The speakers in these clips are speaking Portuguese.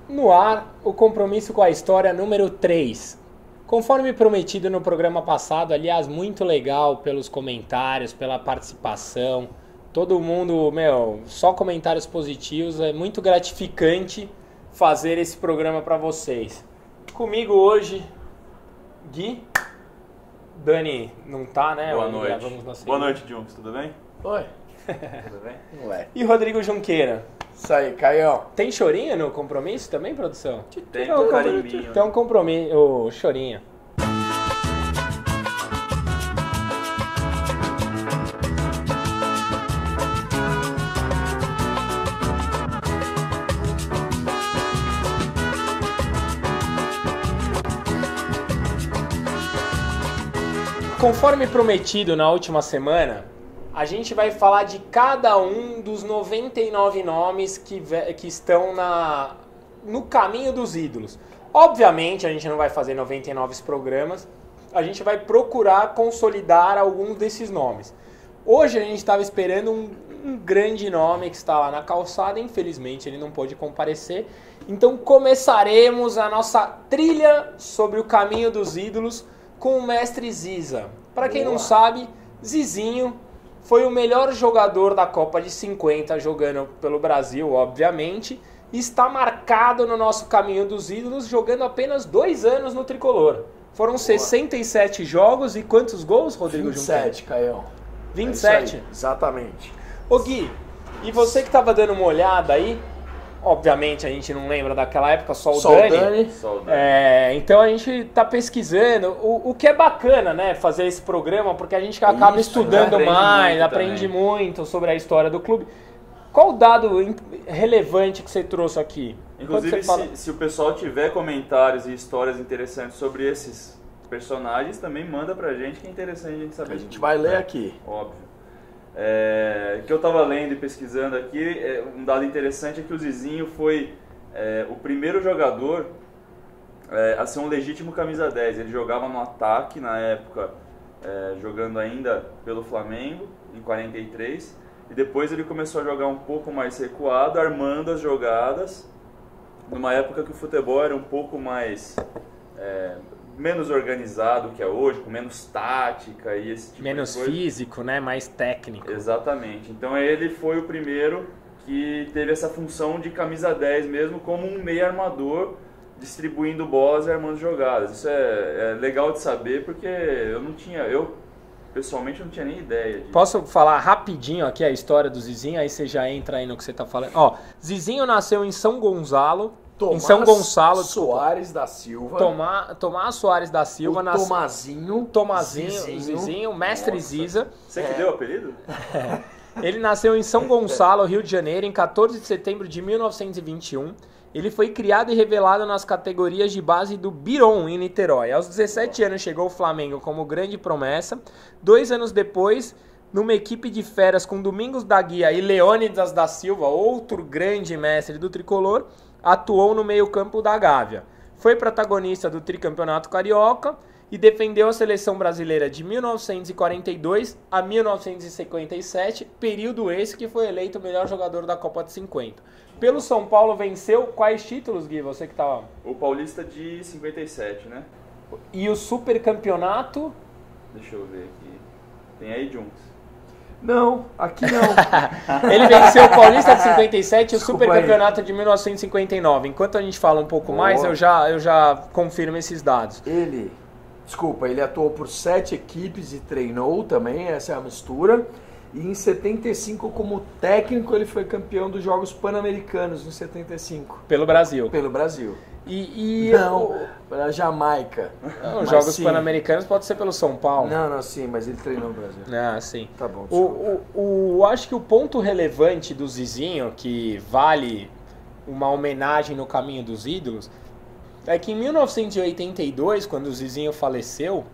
No ar, o compromisso com a história número 3. Conforme prometido no programa passado, aliás, muito legal pelos comentários, pela participação. Todo mundo, só comentários positivos. É muito gratificante fazer esse programa para vocês. Comigo hoje, Gui. Dani não tá, né? Boa noite. Boa noite, Junks. Tudo bem? Oi. Tudo bem? Ué. E Rodrigo Junqueira. Isso aí, Caião. Tem chorinho no compromisso também, produção? Tem um carimbinho. Então, compromisso, o chorinho. Conforme prometido na última semana, a gente vai falar de cada um dos 99 nomes que estão no caminho dos ídolos. Obviamente, a gente não vai fazer 99 programas, a gente vai procurar consolidar alguns desses nomes. Hoje a gente estava esperando um grande nome que está lá na calçada, infelizmente ele não pôde comparecer. Então começaremos a nossa trilha sobre o caminho dos ídolos com o mestre Ziza. Para quem não sabe, Zizinho foi o melhor jogador da Copa de 50 jogando pelo Brasil, obviamente, e está marcado no nosso caminho dos ídolos jogando apenas 2 anos no Tricolor. Foram 67 jogos e quantos gols, Rodrigo Junqueira? 27, Caião. 27? Exatamente. Ô Gui, e você que estava dando uma olhada aí, obviamente a gente não lembra daquela época, só o Dani. Então a gente tá pesquisando, o que é bacana, né, fazer esse programa, porque a gente acaba estudando mais, aprende muito sobre a história do clube. Qual o dado relevante que você trouxe aqui? Inclusive, se o pessoal tiver comentários e histórias interessantes sobre esses personagens, também manda pra gente, que é interessante a gente saber. A gente vai ler aqui. Óbvio. Que eu estava lendo e pesquisando aqui, um dado interessante é que o Zizinho foi o primeiro jogador a ser um legítimo camisa 10. Ele jogava no ataque na época, jogando ainda pelo Flamengo, em 43, e depois ele começou a jogar um pouco mais recuado, armando as jogadas, numa época que o futebol era um pouco mais... menos organizado que é hoje, com menos tática e esse tipo menos de coisa. Físico, né? Mais técnico. Exatamente. Então ele foi o primeiro que teve essa função de camisa 10 mesmo, como um meio armador, distribuindo bolas e armando jogadas. Isso é legal de saber, porque eu pessoalmente não tinha nem ideia disso. Posso falar rapidinho aqui a história do Zizinho, aí você já entra aí no que você tá falando. Ó, Zizinho nasceu em São Gonçalo, Tomás em São Gonçalo, Soares da Silva. Tomás Soares da Silva. Tomazinho, Zizinho, mestre Ziza. Você que deu o apelido? Ele nasceu em São Gonçalo, Rio de Janeiro, em 14 de setembro de 1921. Ele foi criado e revelado nas categorias de base do Biron, em Niterói. Aos 17 anos chegou ao Flamengo como grande promessa. 2 anos depois, numa equipe de feras com Domingos da Guia e Leônidas da Silva, outro grande mestre do tricolor, atuou no meio-campo da Gávea. Foi protagonista do tricampeonato carioca e defendeu a seleção brasileira de 1942 a 1957, período esse que foi eleito o melhor jogador da Copa de 50. Pelo São Paulo venceu quais títulos, Gui? Você que estava... O Paulista de 57, né? E o supercampeonato? Deixa eu ver aqui. Tem aí, Junks? Não, aqui não. Ele venceu o Paulista de 57 e o Supercampeonato de 1959. Enquanto a gente fala um pouco mais, eu já confirmo esses dados. Ele atuou por 7 equipes e treinou também, essa é a mistura. E em 75, como técnico, ele foi campeão dos Jogos Pan-Americanos, em 75. Pelo Brasil. Pelo Brasil. Pela Jamaica. Não, os Jogos Pan-Americanos pode ser pelo São Paulo. Não, sim, mas ele treinou no Brasil. Ah, sim. Tá bom, acho que o ponto relevante do Zizinho, que vale uma homenagem no caminho dos ídolos, é que em 1982, quando o Zizinho faleceu,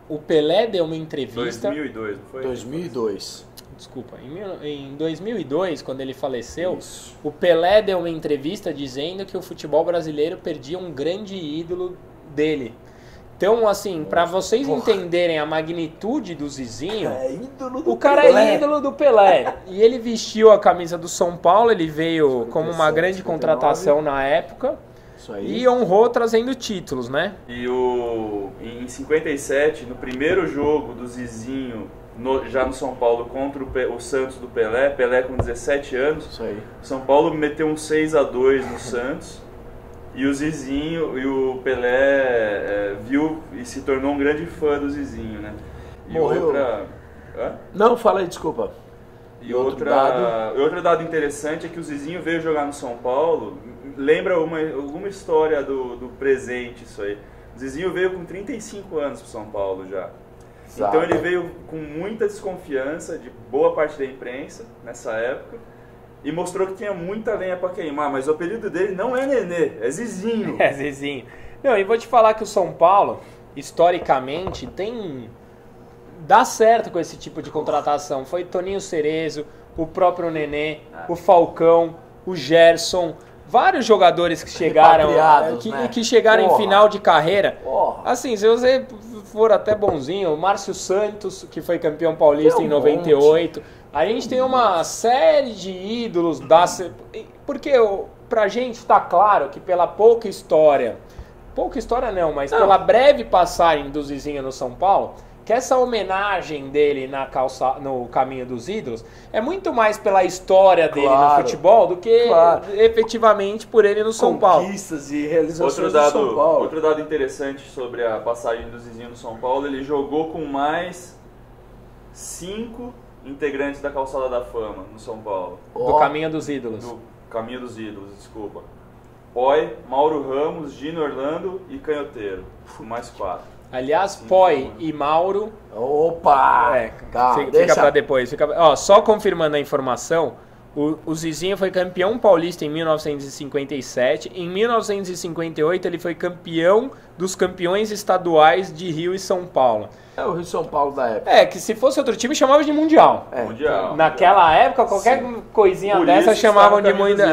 o Pelé deu uma entrevista... 2002, não foi? 2002. Desculpa, em 2002, quando ele faleceu, o Pelé deu uma entrevista dizendo que o futebol brasileiro perdia um grande ídolo dele. Então, assim, para vocês entenderem a magnitude do Zizinho, o cara é ídolo do Pelé. E ele vestiu a camisa do São Paulo, ele veio como uma grande contratação na época. Isso aí. E honrou trazendo títulos, né? E em 57, no primeiro jogo do Zizinho, já no São Paulo, contra o Santos do Pelé com 17 anos, Isso aí. São Paulo meteu um 6-2 no Santos, e o Zizinho e o Pelé viu e se tornou um grande fã do Zizinho, né? E Morreu. Não, fala aí, desculpa. E outro dado interessante é que o Zizinho veio jogar no São Paulo, lembra alguma história do presente isso aí. O Zizinho veio com 35 anos para São Paulo já. Exato. Então ele veio com muita desconfiança de boa parte da imprensa nessa época e mostrou que tinha muita lenha para queimar, mas o apelido dele não é Nenê, é Zizinho. É, Zizinho. Não, e vou te falar que o São Paulo, historicamente, dá certo com esse tipo de contratação. Foi Toninho Cerezo, o próprio Nenê, o Falcão, o Gerson, vários jogadores que chegaram, né? que chegaram em final de carreira. Porra. Assim, se você for até bonzinho, o Márcio Santos, que foi campeão paulista Tem em um 98. A gente tem uma série de ídolos porque pra gente tá claro que pela pouca história não, mas pela breve passagem do Zizinho no São Paulo, que essa homenagem dele no Caminho dos Ídolos é muito mais pela história dele no futebol do que efetivamente por ele no São Paulo. Conquistas e realizações do São Paulo. Outro dado interessante sobre a passagem do Zizinho no São Paulo, ele jogou com mais 5 integrantes da Calçada da Fama no São Paulo. Do Caminho dos Ídolos. Do Caminho dos Ídolos, desculpa. Poi, Mauro Ramos, Gino Orlando e Canhoteiro. Mais 4. Aliás, Poi e Mauro... Opa! Fica pra depois. Só confirmando a informação, o Zizinho foi campeão paulista em 1957. Em 1958 ele foi campeão dos campeões estaduais de Rio e São Paulo. É o Rio e São Paulo da época. Que se fosse outro time chamava de Mundial. Mundial. Naquela época, qualquer coisinha dessa chamavam de Mundial.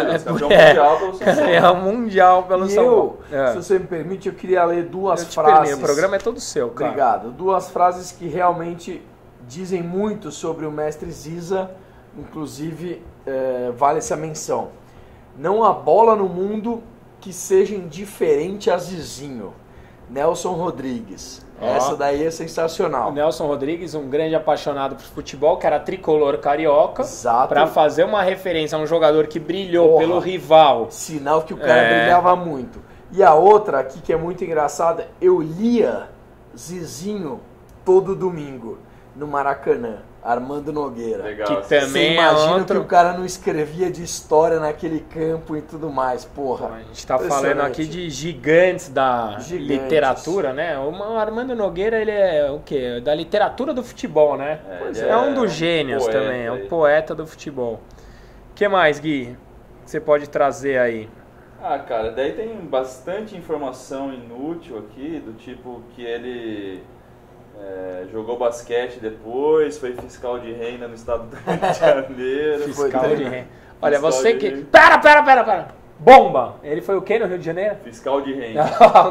Campeão mundial pelo São Paulo. Se você me permite, eu queria ler duas frases. O programa é todo seu, cara. Obrigado. Duas frases que realmente dizem muito sobre o mestre Ziza, inclusive vale essa menção. Não há bola no mundo que seja indiferente a Zizinho. Nelson Rodrigues. Essa daí é sensacional. O Nelson Rodrigues, um grande apaixonado por futebol, que era tricolor carioca. Exato. Para fazer uma referência a um jogador que brilhou pelo rival. Sinal que o cara brilhava muito. E a outra aqui que é muito engraçada, eu lia Zizinho todo domingo no Maracanã. Armando Nogueira. Legal. Que também você imagina que o cara não escrevia de história naquele campo e tudo mais, porra. A gente tá falando aqui de gigantes da literatura, né? O Armando Nogueira, ele é o quê? Da literatura do futebol, né? É um dos gênios também, é um poeta do futebol. O que mais, Gui? Que você pode trazer aí? Cara, daí tem bastante informação inútil aqui, do tipo que ele... jogou basquete depois, foi fiscal de renda no estado do Rio de Janeiro. Fiscal de renda. Olha, você que... Pera! Bomba! Ele foi o quê no Rio de Janeiro? Fiscal de renda.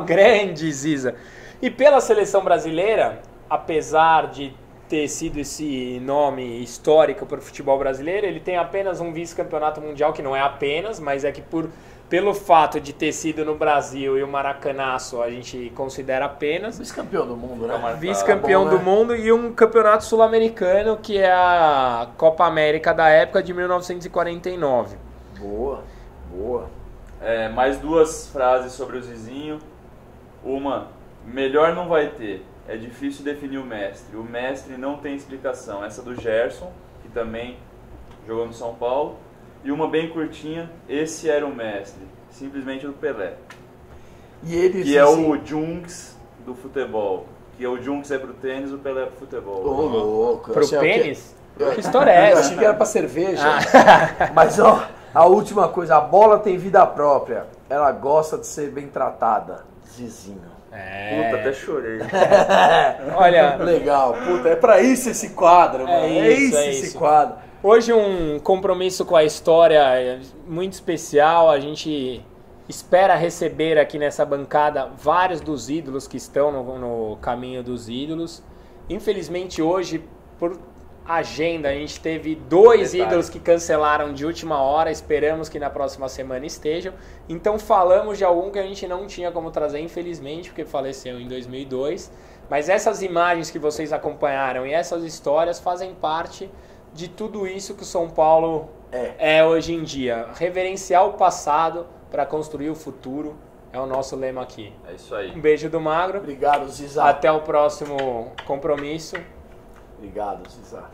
Grande Ziza. E pela seleção brasileira, apesar de ter sido esse nome histórico para o futebol brasileiro, ele tem apenas um vice-campeonato mundial, que não é apenas, mas é que pelo fato de ter sido no Brasil e o Maracanaço, a gente considera apenas. Vice-campeão do mundo, né? Vice-campeão do mundo e um campeonato sul-americano, que é a Copa América da época de 1949. Boa. Mais duas frases sobre o Zizinho. Uma, melhor não vai ter. É difícil definir o mestre. O mestre não tem explicação. Essa do Gerson, que também jogou no São Paulo. E uma bem curtinha, esse era o mestre, simplesmente do Pelé. E ele que é o Junks do futebol. Que o Junks é pro tênis, o Pelé é pro futebol. Ô, louco. Pro pênis? Que história é essa? Eu achei que era pra cerveja. Mas a última coisa, a bola tem vida própria. Ela gosta de ser bem tratada. Zizinho. Puta, até chorei. Olha... Legal, puta, é pra isso esse quadro, mano. É isso esse quadro. Hoje um compromisso com a história muito especial, a gente espera receber aqui nessa bancada vários dos ídolos que estão no Caminho dos Ídolos. Infelizmente hoje, por agenda. A gente teve 2 Detalhe. ídolos que cancelaram de última hora, esperamos que na próxima semana estejam. Então falamos de algum que a gente não tinha como trazer, infelizmente, porque faleceu em 2002. Mas essas imagens que vocês acompanharam e essas histórias fazem parte de tudo isso que o São Paulo é hoje em dia. Reverenciar o passado para construir o futuro é o nosso lema aqui. É isso aí. Um beijo do Magro. Obrigado, Ziza. Até o próximo compromisso. Obrigado, Ziza.